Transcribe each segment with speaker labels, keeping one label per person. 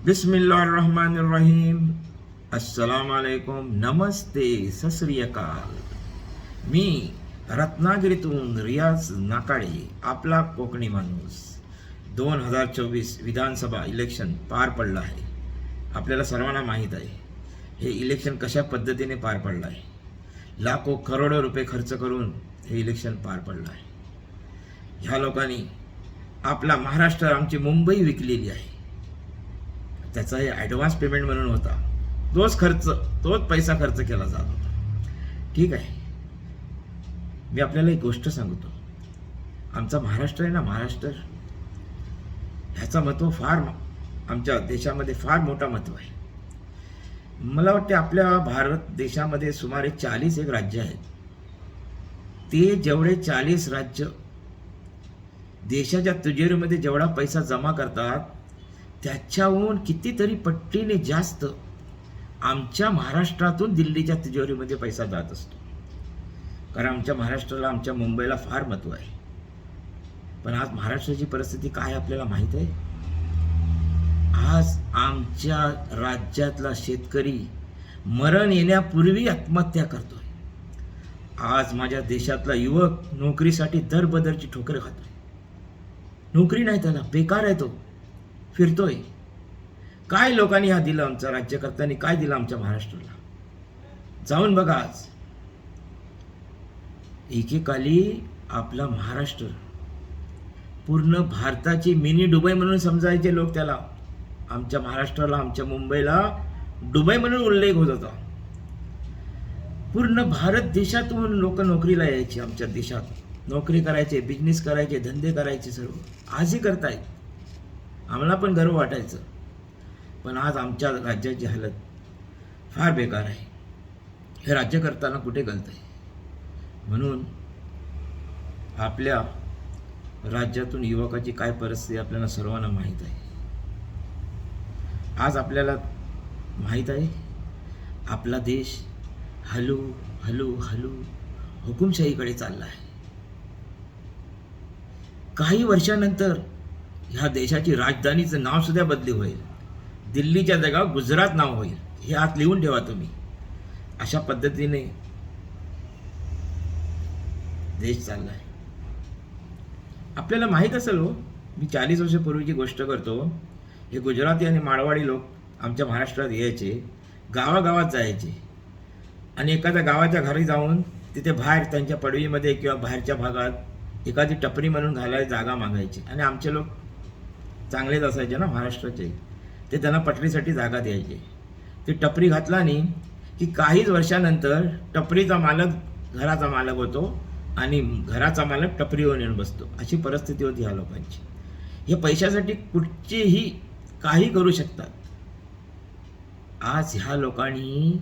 Speaker 1: बिस्मिल्लाहिर्रहमानिर्रहीम. अस्सलाम वालेकुम, नमस्ते, सत श्री अकाल. मी रत्नागिरीतून रियाज नाकाळे, आपला कोकणी माणूस. 2024 विधानसभा इलेक्शन पार पडलं आहे. आपल्याला सर्वांना माहीत आहे हे इलेक्शन कशा पद्धतीने पार पडलं आहे. लाखो करोडो रुपये खर्च करून हे इलेक्शन पार पडलं आहे. ह्या लोकांनी आपला महाराष्ट्र, आमची मुंबई विकलेली आहे. त्याचा हे ॲडव्हान्स पेमेंट म्हणून होता. तोच पैसा खर्च केला जात होता. ठीक आहे, मी आपल्याला एक गोष्ट सांगतो. आमचा महाराष्ट्र आहे ना, महाराष्ट्र, ह्याचा महत्त्व फार, आमच्या देशामध्ये फार मोठा महत्त्व आहे. मला वाटते आपल्या भारत देशामध्ये सुमारे 41 राज्य आहेत. ते जेवढे 40 राज्य देशाच्या तिजोरीमध्ये जेवढा पैसा जमा करतात त्याच्याहून कितीतरी पट्टीने जास्त आमच्या महाराष्ट्रातून दिल्लीच्या तिजोरीमध्ये पैसा जात असतो. कारण आमच्या महाराष्ट्राला, आमच्या मुंबईला फार महत्त्व आहे. पण आज महाराष्ट्राची परिस्थिती काय आपल्याला माहीत आहे. आज आमच्या राज्यातला शेतकरी मरण येण्यापूर्वी आत्महत्या करतोय. आज माझ्या देशातला युवक नोकरीसाठी दरबदरची ठोकरे खातोय. नोकरी नाही, त्याला बेकार आहे, तो फिरतोय. काय लोकांनी हा दिलं, आमच्या राज्यकर्त्यांनी काय दिलं आमच्या महाराष्ट्राला. जाऊन बघा. आज एकेकाली आपला महाराष्ट्र पूर्ण भारताची मिनी दुबई म्हणून समजायचे लोक त्याला. आमच्या महाराष्ट्राला, आमच्या मुंबईला दुबई म्हणून उल्लेख होत होता. पूर्ण भारत देशातून लोक नोकरीला यायचे. आमच्या देशात नोकरी करायचे, बिझनेस करायचे, धंदे करायचे, सर्व आजही करतायत. आम्हाला पण गर्व वाटायचं. पण आज आमच्या राज्याची हालत फार बेकार आहे. हे राज्य करताना कुठे गलत आहे. म्हणून आपल्या राज्यातून युवकाची काय परिस्थिती आपल्याला सर्वांना माहीत आहे. आज आपल्याला माहीत आहे आपला देश हलू हलू हलू हुकुमशाहीकडे चालला आहे. काही वर्षानंतर ह्या देशाची राजधानीचं नाव सुद्धा बदली होईल. दिल्लीच्या जागा गुजरात नाव होईल. हे आत लिहून ठेवा तुम्ही. अशा पद्धतीने देश चाललाय. आपल्याला माहीत असेल हो, मी 40 वर्षापूर्वीची गोष्ट करतो. हे गुजराती आणि मारवाडी लोक आमच्या महाराष्ट्रात यायचे, गावागावात जायचे आणि एखाद्या गावाच्या घरी जाऊन तिथे बाहेर त्यांच्या पडवीमध्ये किंवा बाहेरच्या भागात एखादी टपरी म्हणून घालायला जागा मागायची. आणि आमचे लोक चांगलेच असायचे ना महाराष्ट्राचे, ते त्यांना पटरीसाठी जागा द्यायचे. ते टपरी घातला नाही की काहीच वर्षानंतर टपरीचा मालक घराचा मालक होतो आणि घराचा मालक टपरीवर येऊन बसतो. अशी परिस्थिती होती ह्या लोकांची. हे पैशासाठी कुठचेही काही करू शकतात. आज ह्या लोकांनी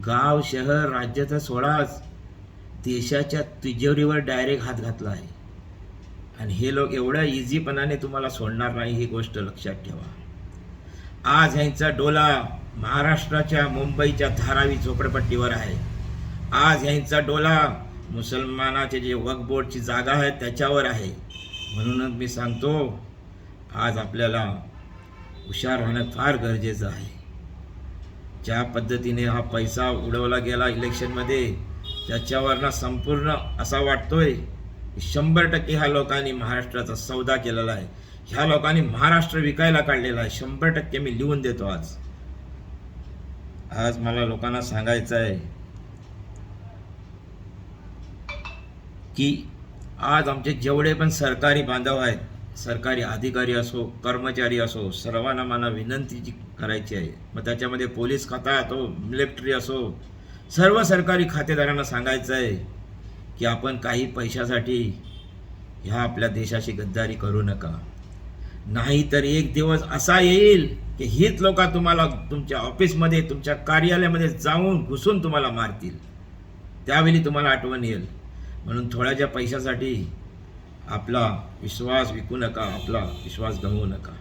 Speaker 1: गाव, शहर, राज्याचा सोडाच देशाच्या तिजोरीवर डायरेक्ट हात घातला आहे. आणि हे लोक एवढ्या इझीपणाने तुम्हाला सोडणार नाही, ही गोष्ट लक्षात ठेवा. आज ह्यांचा डोला महाराष्ट्राच्या, मुंबईच्या धारावी झोपडपट्टीवर आहे. आज ह्यांचा डोला मुसलमानाचे जे वक्फ बोर्डची जागा आहे त्याच्यावर आहे. म्हणूनच मी सांगतो, आज आपल्याला हुशार राहणं फार गरजेचं आहे. ज्या पद्धतीने हा पैसा उडवला गेला इलेक्शनमध्ये, त्याच्यावरनं संपूर्ण असा वाटतोय 100% ह्या लोकांनी महाराष्ट्राचा सौदा केलेला आहे. ह्या लोकांनी महाराष्ट्र विकायला काढलेला आहे. 100% मी लिहून देतो. आज मला लोकांना सांगायचं आहे की आज आमचे जेवढे पण सरकारी बांधव आहेत, सरकारी अधिकारी असो, कर्मचारी असो, सर्वांना मला विनंती करायची आहे. मग त्याच्यामध्ये पोलीस खाता असो, मिलिटरी असो, सर्व सरकारी खातेदारांना सांगायचं आहे की आपण काही पैशासाठी ह्या आपल्या देशाशी गद्दारी करू नका. नाहीतर एक दिवस असा येईल की हीच लोक तुम्हाला तुमच्या ऑफिसमध्ये, तुमच्या कार्यालयामध्ये जाऊन घुसून तुम्हाला मारतील. त्यावेळी तुम्हाला आठवण येईल. म्हणून थोड्याच्या पैशासाठी आपला विश्वास विकू नका, आपला विश्वास गमवू नका.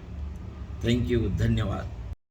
Speaker 1: थँक्यू, धन्यवाद.